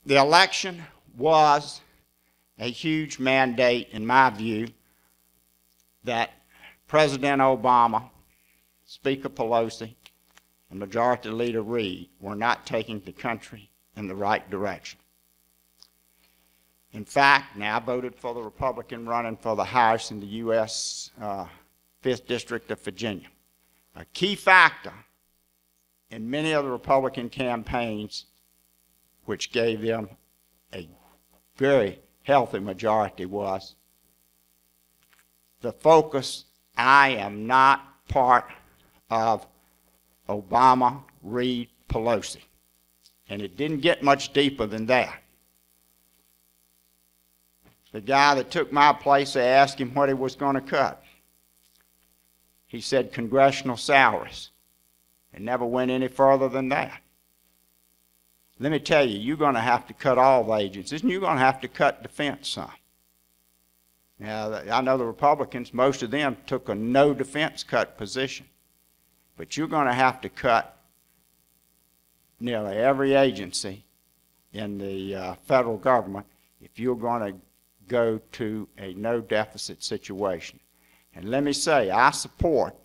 The election was a huge mandate, in my view, that President Obama, Speaker Pelosi, and Majority Leader Reid were not taking the country in the right direction. In fact, now I voted for the Republican running for the House in the U.S. 5th District of Virginia. A key factor in many of the Republican campaigns, which gave them a very healthy majority, was the focus: I am not part of Obama, Reid, Pelosi. And it didn't get much deeper than that. The guy that took my place, they asked him what he was going to cut. He said congressional salaries. It never went any further than that. Let me tell you, you're going to have to cut all the agencies, and you're going to have to cut defense some. Now, I know the Republicans, most of them took a no defense cut position. But you're going to have to cut nearly every agency in the federal government if you're going to go to a no deficit situation. And let me say, I support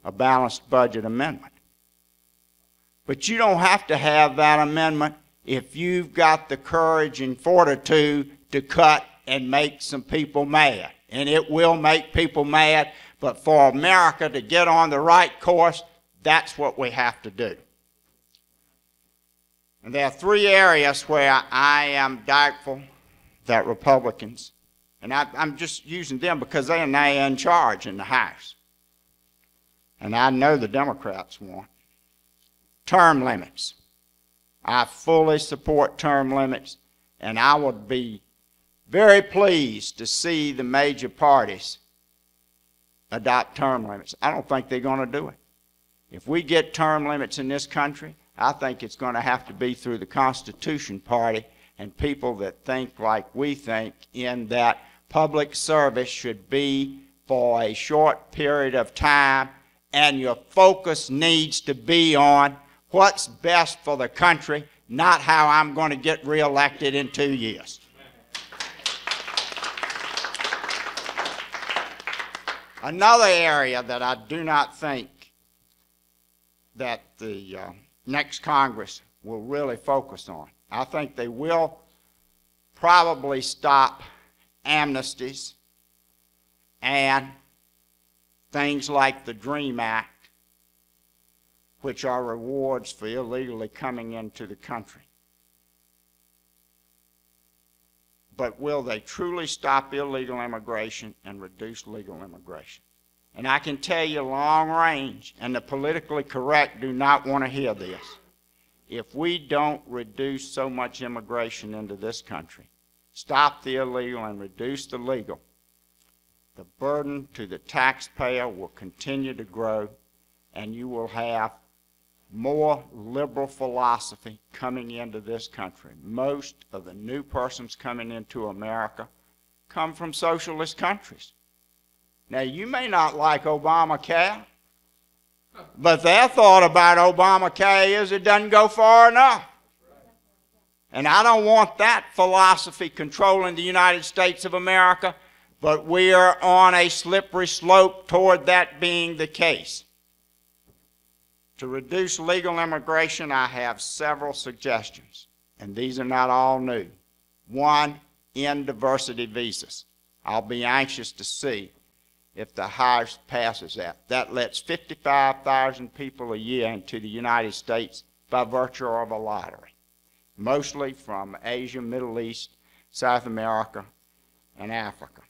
a balanced budget amendment. But you don't have to have that amendment if you've got the courage and fortitude to cut and make some people mad. And it will make people mad, but for America to get on the right course, that's what we have to do. And there are three areas where I am doubtful that Republicans, and I'm just using them because they are now in charge in the House, and I know the Democrats want term limits. I fully support term limits, and I would be very pleased to see the major parties adopt term limits. I don't think they're going to do it. If we get term limits in this country, I think it's going to have to be through the Constitution Party and people that think like we think, in that public service should be for a short period of time, and your focus needs to be on what's best for the country, not how I'm going to get reelected in 2 years. Another area that I do not think that the next Congress will really focus on, I think they will probably stop amnesties and things like the DREAM Act, which are rewards for illegally coming into the country. But will they truly stop illegal immigration and reduce legal immigration? And I can tell you long range, and the politically correct do not want to hear this. If we don't reduce so much immigration into this country, stop the illegal and reduce the legal, the burden to the taxpayer will continue to grow, and you will have more liberal philosophy coming into this country. Most of the new persons coming into America come from socialist countries. Now, you may not like Obamacare, but their thought about Obamacare is it doesn't go far enough. And I don't want that philosophy controlling the United States of America, but we are on a slippery slope toward that being the case. To reduce legal immigration, I have several suggestions, and these are not all new. One, end diversity visas. I'll be anxious to see if the House passes that. That lets 55,000 people a year into the United States by virtue of a lottery, mostly from Asia, Middle East, South America, and Africa.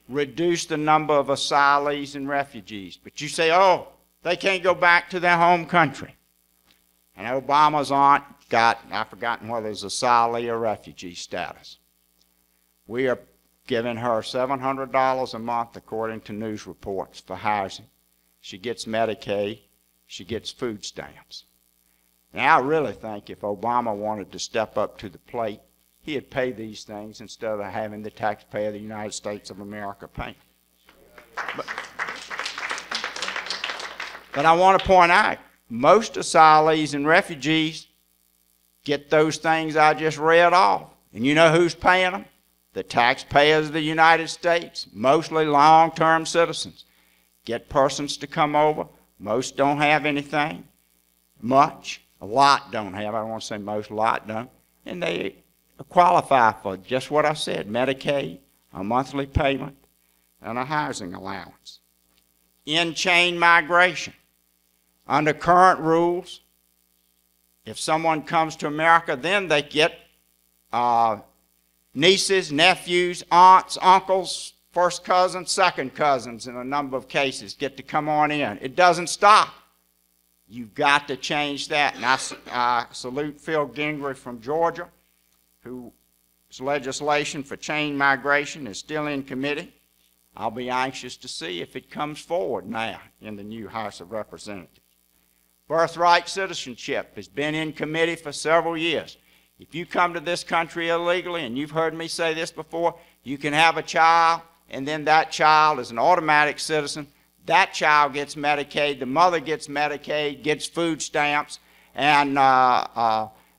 Reduce the number of asylees and refugees. But you say, oh, they can't go back to their home country. And Obama's aunt got, I've forgotten whether it's asylee or refugee status. We are giving her $700 a month, according to news reports, for housing. She gets Medicaid. She gets food stamps. Now, I really think if Obama wanted to step up to the plate, he'd pay these things instead of having the taxpayer of the United States of America pay. But I want to point out, most asylees and refugees get those things I just read off. And you know who's paying them? The taxpayers of the United States, mostly long-term citizens. Get persons to come over. Most don't have anything, much. A lot don't have. I don't want to say most, a lot don't. And they qualify for just what I said, Medicaid, a monthly payment, and a housing allowance. In-chain migration. Under current rules, if someone comes to America, then they get nieces, nephews, aunts, uncles, first cousins, second cousins in a number of cases get to come on in. It doesn't stop. You've got to change that. And I salute Phil Gingrich from Georgia, whose legislation for chain migration is still in committee. I'll be anxious to see if it comes forward now in the new House of Representatives. Birthright citizenship has been in committee for several years. If you come to this country illegally, and you've heard me say this before, you can have a child, and then that child is an automatic citizen. That child gets Medicaid, the mother gets Medicaid, gets food stamps, and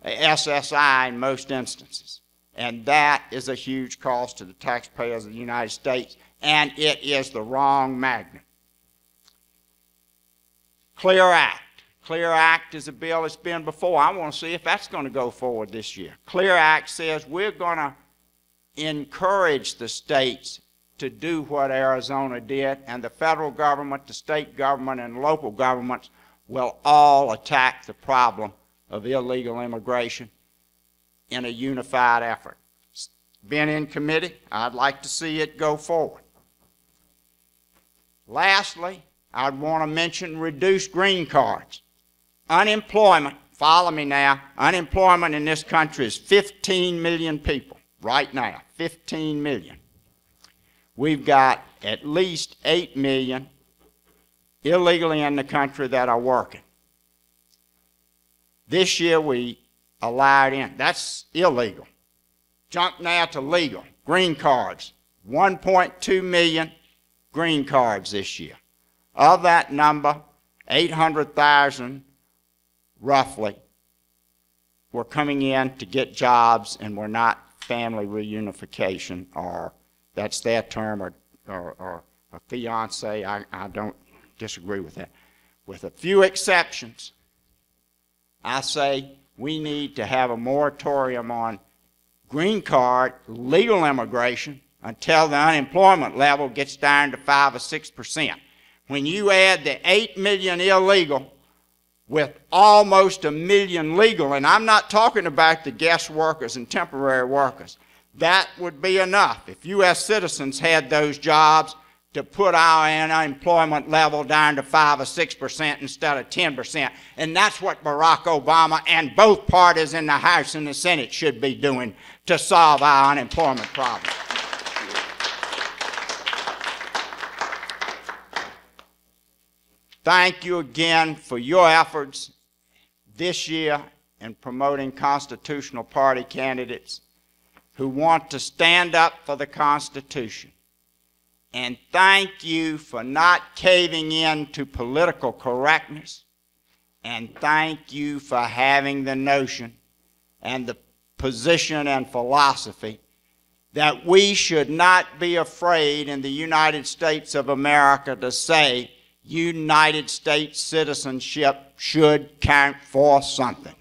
SSI in most instances. And that is a huge cost to the taxpayers of the United States, and it is the wrong magnet. Clear Act. Clear Act is a bill that's been before. I want to see if that's going to go forward this year. Clear Act says we're going to encourage the states to do what Arizona did, and the federal government, the state government, and local governments will all attack the problem of illegal immigration in a unified effort. It's been in committee. I'd like to see it go forward. Lastly, I'd want to mention reduced green cards. Unemployment, follow me now, unemployment in this country is 15 million people right now, 15 million. We've got at least 8 million illegally in the country that are working. This year we allowed in, that's illegal. Jump now to legal, green cards, 1.2 million green cards this year. Of that number, 800,000 roughly were coming in to get jobs and were not family reunification, or that's their term, or a fiance. I don't disagree with that. With a few exceptions, I say we need to have a moratorium on green card legal immigration until the unemployment level gets down to 5 or 6%. When you add the 8 million illegal with almost 1 million legal, and I'm not talking about the guest workers and temporary workers, that would be enough if U.S. citizens had those jobs to put our unemployment level down to 5 or 6% instead of 10%. And that's what Barack Obama and both parties in the House and the Senate should be doing to solve our unemployment problem. Thank you again for your efforts this year in promoting constitutional party candidates who want to stand up for the Constitution. And thank you for not caving in to political correctness. And thank you for having the notion and the position and philosophy that we should not be afraid in the United States of America to say United States citizenship should count for something.